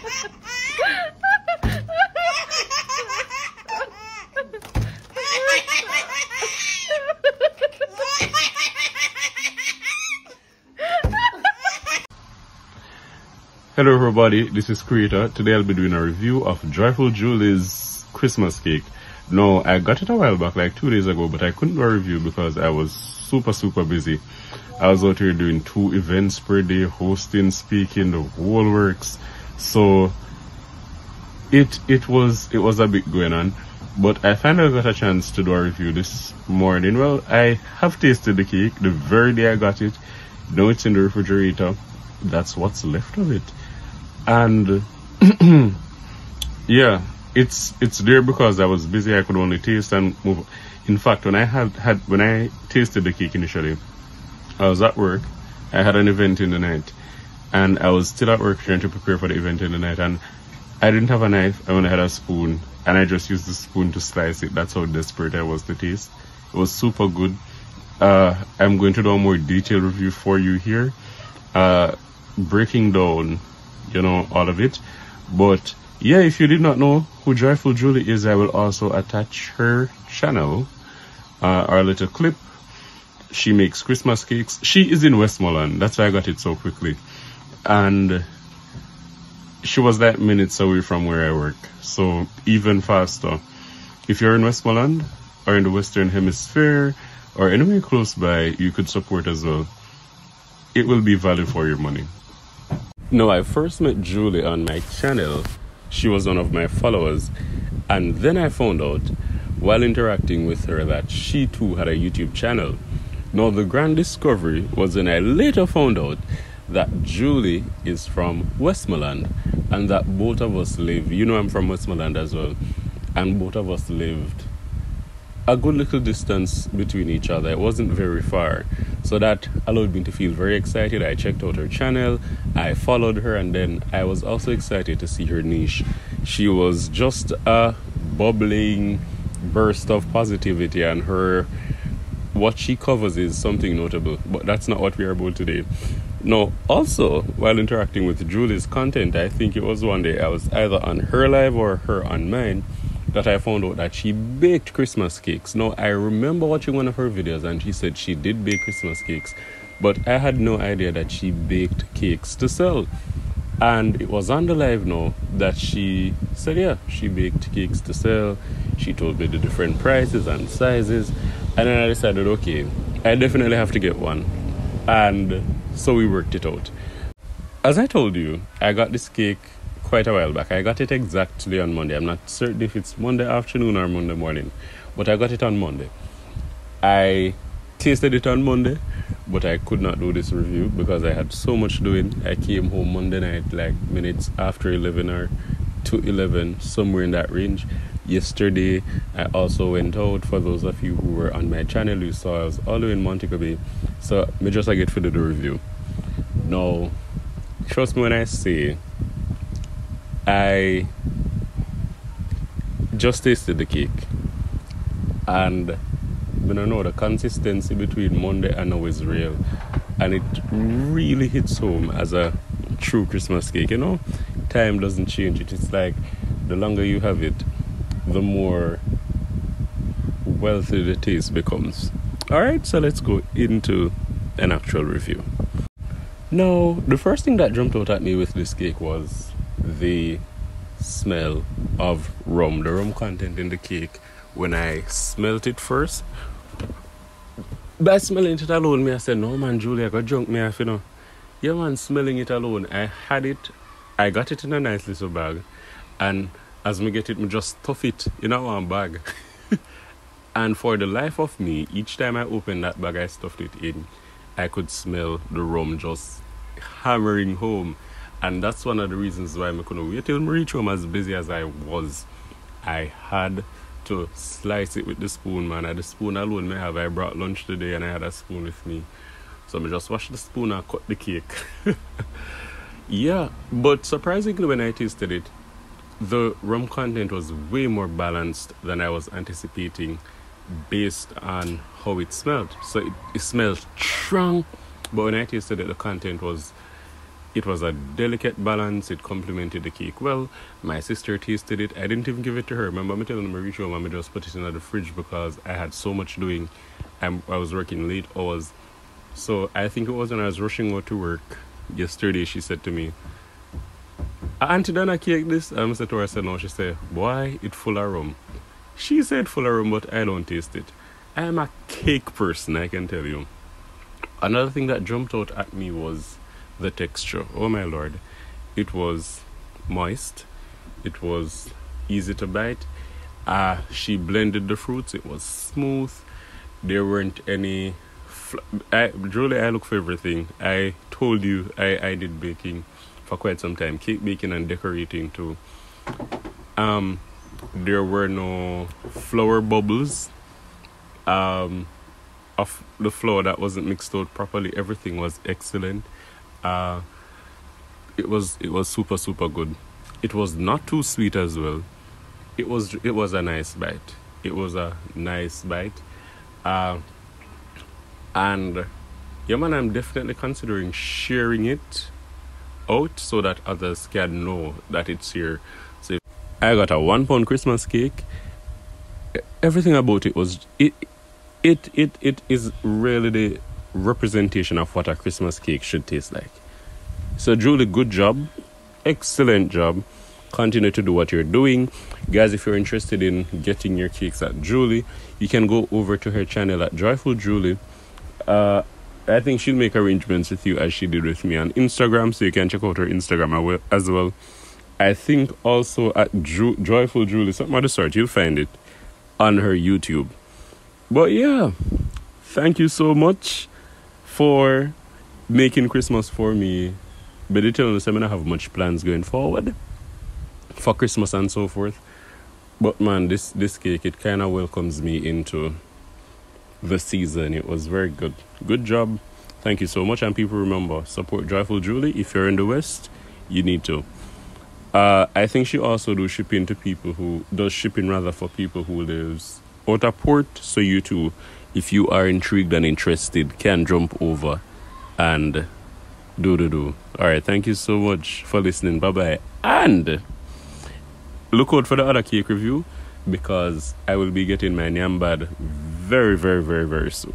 Hello everybody, this is Creator. Today I'll be doing a review of Joyful Julie's Christmas cake. No, I got it a while back, like 2 days ago, but I couldn't do a review because I was super busy. I was out here doing 2 events per day, hosting, speaking, the whole works. So it was a bit going on, but I finally got a chance to do a review this morning. Well, I have tasted the cake the very day I got it. Now it's in the refrigerator. That's what's left of it. And yeah, it's there because I was busy. I could only taste and move. In fact, when I tasted the cake initially, I was at work. I had an event in the night, and I was still at work trying to prepare for the event in the night, and I didn't have a knife. I only had a spoon, and I just used the spoon to slice it. That's how desperate I was to taste. It was super good. I'm going to do a more detailed review for you here, breaking down all of it. But yeah, if you did not know who Joyful Julie is, I will also attach her channel, our little clip. She makes Christmas cakes. She is in Westmoreland, that's why I got it so quickly, and she was like minutes away from where I work, so even faster. If you're in Westmoreland or in the Western Hemisphere or anywhere close by, you could support as well. It will be value for your money. No, I first met Julie on my channel. She was one of my followers, and then I found out while interacting with her that she too had a YouTube channel. Now, the grand discovery was when I later found out that Julie is from Westmoreland, and that both of us live, I'm from Westmoreland as well, and both of us lived a good little distance between each other. It wasn't very far, so that allowed me to feel very excited. I checked out her channel, I followed her, and then I was also excited to see her niche. She was just a bubbling burst of positivity, and what she covers is something notable, but that's not what we are about today. No, also, while interacting with Julie's content, I think it was one day I was either on her live or her on mine, that I found out that she baked Christmas cakes. Now, I remember watching one of her videos and she said she did bake Christmas cakes, but I had no idea that she baked cakes to sell. And it was on the live now that she said, yeah, she baked cakes to sell. She told me the different prices and sizes, and then I decided, okay, I definitely have to get one. And so we worked it out. As I told you, I got this cake quite a while back. I got it exactly on Monday. I'm not certain if it's Monday afternoon or Monday morning, but I got it on Monday. I tasted it on Monday, but I could not do this review because I had so much doing. I came home Monday night like minutes after 11 or to 11, somewhere in that range. Yesterday I also went out. For those of you who were on my channel, you saw I was all the way in Montego Bay, so me just get for the review. Now, trust me when I say I just tasted the cake, and I don't know, the consistency between Monday and now is real, and it really hits home as a true Christmas cake. Time doesn't change it. It's like the longer you have it, the more wealthy the taste becomes. Alright, so let's go into an actual review. Now, the first thing that jumped out at me with this cake was the smell of rum, the rum content in the cake. When I smelt it first, by smelling it alone, I said, no man, Julie, I got drunk me off, Yeah man, smelling it alone, I got it in a nice little bag, and as me get it, me just stuff it in one bag. And for the life of me, each time I opened that bag I stuffed it in, I could smell the rum just hammering home. And that's one of the reasons why I couldn't wait till I reach home. As busy as I was, I had to slice it with the spoon, man. And the spoon alone I brought lunch today and I had a spoon with me. So I just wash the spoon and cut the cake. Yeah, but surprisingly when I tasted it, the rum content was way more balanced than I was anticipating based on how it smelled. So it smelled strong, but when I tasted it, the content was It was a delicate balance. It complemented the cake well. My sister tasted it. I didn't even give it to her. Remember me telling them I reached home and I just put it in the fridge because I had so much doing. I was working late hours. So I think it was when I was rushing out to work yesterday, she said to me, Auntie Donna cake this? I said to her, I said no. She said, boy, it full of rum. She said full of rum, but I don't taste it. I am a cake person, I can tell you. Another thing that jumped out at me was the texture. Oh my lord. It was moist. It was easy to bite. She blended the fruits. It was smooth. There weren't any... Julie, I look for everything. I told you I did baking for quite some time. Cake baking and decorating too. There were no flour bubbles. Of the flour that wasn't mixed out properly. Everything was excellent. It was super, super good. It was not too sweet as well. It was a nice bite. It was a nice bite. And yeah, man, I'm definitely considering sharing it out so that others can know that it's here. So I got a 1 pound Christmas cake. Everything about it was it is really the representation of what a Christmas cake should taste like. So Julie, good job. Excellent job. Continue to do what you're doing. Guys, if you're interested in getting your cakes at Julie, you can go over to her channel at Joyful Julie. I think she'll make arrangements with you as she did with me on Instagram, so you can check out her Instagram as well. I think also at Joyful Julie, something of the sort, you'll find it on her YouTube. But yeah, thank you so much for making Christmas for me. But it tells us I don't have much plans going forward for Christmas and so forth. But man, this cake, it kind of welcomes me into the season. It was very good. Good job. Thank you so much. And people, remember, support Joyful Julie. If you're in the West, you need to. I think she also does shipping for people who lives out of port. So you too, if you are intrigued and interested, can jump over and do. Alright, thank you so much for listening. Bye bye. And look out for the other cake review, because I will be getting my Nyambad very, very, very, very soon.